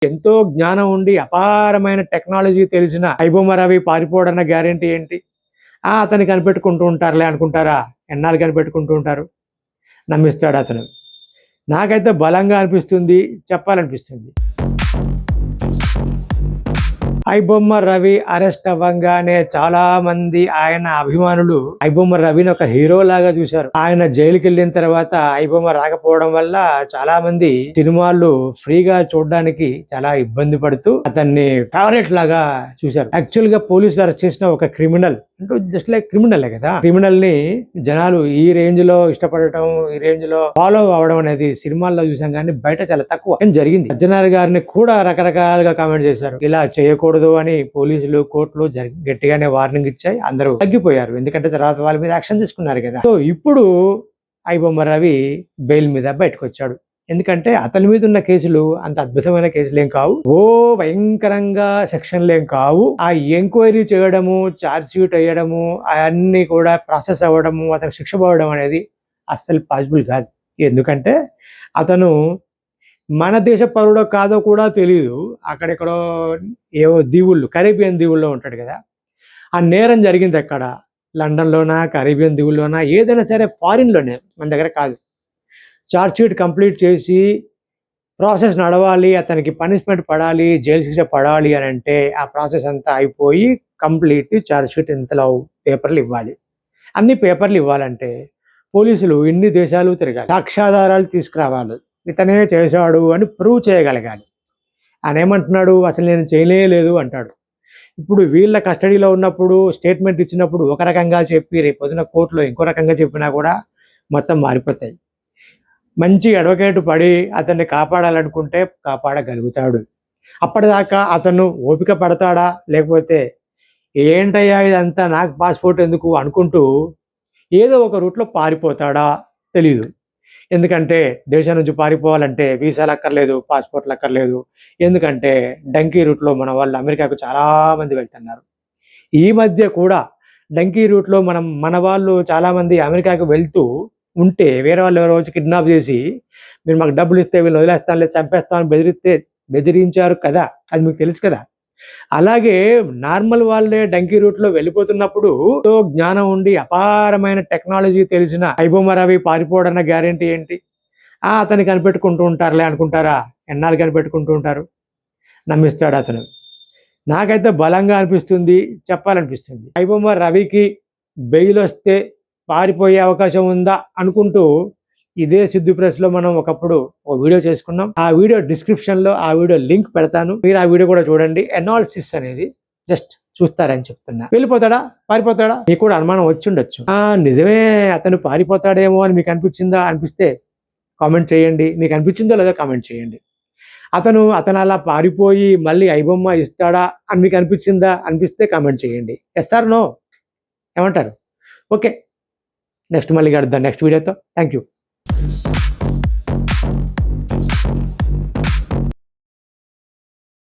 ఎంతో జ్ఞానం ఉండి అపారమైన టెక్నాలజీ తెలిసిన ఐబొమ్మ రవి పారిపోవడన్న గ్యారెంటీ ఏంటి? అతన్ని కనిపెట్టుకుంటూ ఉంటారులే అనుకుంటారా? ఎన్నాళ్ళు కనిపెట్టుకుంటూ ఉంటారు? నమ్మిస్తాడు అతను. నాకైతే బలంగా అనిపిస్తుంది, చెప్పాలనిపిస్తుంది. ఐబొమ్మ రవి అరెస్ట్ అవ్వంగానే చాలా మంది ఆయన అభిమానులు ఐబొమ్మ రవిని ఒక హీరో లాగా చూశారు. ఆయన జైలుకి వెళ్ళిన తర్వాత ఐబొమ్మ రాకపోవడం వల్ల చాలా మంది సినిమాలు ఫ్రీగా చూడడానికి చాలా ఇబ్బంది పడుతూ అతన్ని ఫేవరెట్ లాగా చూశారు. యాక్చువల్ గా పోలీసులు అరెస్ట్ చేసిన ఒక క్రిమినల్ అంటే జస్ట్ లైక్ క్రిమినల్ కదా. క్రిమినల్ ని జనాలు ఈ రేంజ్ లో ఇష్టపడటం, ఈ రేంజ్ లో ఫాలో అవడం అనేది సినిమాల్లో చూసాం కానీ బయట చాలా తక్కువ జరిగింది. సజ్జనార్ గారిని కూడా రకరకాలుగా కామెంట్ చేశారు. ఇలా చేయకూడదు అని పోలీసులు, కోర్టులు గట్టిగానే వార్నింగ్ ఇచ్చాయి. అందరూ తగ్గిపోయారు. ఎందుకంటే తర్వాత వాళ్ళ మీద యాక్షన్ తీసుకున్నారు కదా. సో ఇప్పుడు ఐబొమ్మ రవి బెయిల్ మీద బయటకు వచ్చాడు. ఎందుకంటే అతని మీద ఉన్న కేసులు అంత అద్భుతమైన కేసులు ఏం కావు, భయంకరంగా సెక్షన్లు ఏం కావు. ఆ ఎంక్వైరీ చేయడము, ఛార్జ్ షీట్ వేయడము, అవన్నీ కూడా ప్రాసెస్ అవ్వడము, అతనికి శిక్ష పడడం అనేది అస్సలు పాసిబుల్ కాదు. ఎందుకంటే అతను మన దేశ పౌరుడో కాదో కూడా తెలియదు. అక్కడెక్కడో ఏవో దీవుళ్ళు, కరీబియన్ దీవుల్లో ఉంటాడు కదా. ఆ నేరం జరిగింది ఎక్కడ? లండన్లోనా, కరీబియన్ దీవుల్లోనా, ఏదైనా సరే ఫారిన్లోనే, మన దగ్గర కాదు. ఛార్జ్ షీట్ కంప్లీట్ చేసి ప్రాసెస్ నడవాలి, అతనికి పనిష్మెంట్ పడాలి, జైలు శిక్ష పడాలి అని అంటే ఆ ప్రాసెస్ అంతా అయిపోయి కంప్లీట్ ఛార్జ్ షీట్ ఇంతలో పేపర్లు ఇవ్వాలి. అన్ని పేపర్లు ఇవ్వాలంటే పోలీసులు ఇన్ని దేశాలు తిరగాలి, సాక్ష్యాధారాలు తీసుకురావాలి, ఇతనే చేశాడు అని ప్రూవ్ చేయగలగాలి. ఆయన ఏమంటున్నాడు? అసలు నేను చేయలేదు అంటాడు. ఇప్పుడు వీళ్ళ కస్టడీలో ఉన్నప్పుడు స్టేట్మెంట్ ఇచ్చినప్పుడు ఒక రకంగా చెప్పి రేపు పొద్దున కోర్టులో ఇంకో రకంగా చెప్పినా కూడా మొత్తం మారిపోతాయి. మంచి అడ్వకేట్ పడి అతన్ని కాపాడాలనుకుంటే కాపాడగలుగుతాడు. అప్పటిదాకా అతను ఓపిక పడతాడా, లేకపోతే ఏంటయ్యా ఇదంతా, నాకు పాస్పోర్ట్ ఎందుకు అనుకుంటూ ఏదో ఒక రూట్లో పారిపోతాడా తెలీదు. ఎందుకంటే దేశం నుంచి పారిపోవాలంటే వీసాలు అక్కర్లేదు, పాస్పోర్ట్లు అక్కర్లేదు. ఎందుకంటే డంకీ రూట్లో మన వాళ్ళు అమెరికాకు చాలామంది వెళ్తున్నారు. ఈ మధ్య కూడా డంకీ రూట్లో మన వాళ్ళు చాలామంది అమెరికాకు వెళ్తూ ఉంటే వేరే వాళ్ళు ఎవరో వచ్చి కిడ్నాప్ చేసి మీరు మాకు డబ్బులు ఇస్తే వీళ్ళు వదిలేస్తాను, లేదు చంపేస్తామని బెదిరించారు కదా. అది మీకు తెలుసు కదా. అలాగే నార్మల్ వాళ్ళే డంకీ రూట్లో వెళ్ళిపోతున్నప్పుడు జ్ఞానం ఉండి అపారమైన టెక్నాలజీ తెలిసిన ఐబొమ్మ రవి పారిపోవడన్న గ్యారెంటీ ఏంటి? అతన్ని కనిపెట్టుకుంటూ ఉంటారులే అనుకుంటారా? ఎన్నాళ్ళు కనిపెట్టుకుంటూ ఉంటారు? నమ్మిస్తాడు అతను. నాకైతే బలంగా అనిపిస్తుంది, చెప్పాలనిపిస్తుంది. ఐబొమ్మ రవికి బెయిల్ వస్తే పారిపోయే అవకాశం ఉందా అనుకుంటూ ఇదే సిద్ధు ప్రెస్లో మనం ఒకప్పుడు ఒక వీడియో చేసుకున్నాం. ఆ వీడియో డిస్క్రిప్షన్లో ఆ వీడియో లింక్ పెడతాను, మీరు ఆ వీడియో కూడా చూడండి. అనాలిసిస్ అనేది జస్ట్ చూస్తారని చెప్తున్నా. వెళ్ళిపోతాడా, పారిపోతాడా? మీకు కూడా అనుమానం వచ్చి ఉండొచ్చు. నిజమే అతను పారిపోతాడేమో అని మీకు అనిపించిందా? అనిపిస్తే కామెంట్ చేయండి. మీకు అనిపించిందో లేదో కామెంట్ చేయండి. అతను అలా పారిపోయి మళ్ళీ ఐబొమ్మ ఇస్తాడా అని మీకు అనిపించిందా? అనిపిస్తే కామెంట్ చేయండి. ఎస్ ఆర్ నో ఏమంటారు? ఓకే, నెక్స్ట్ మళ్ళీ కలుద్దాం నెక్స్ట్ వీడియోతో. Thank you.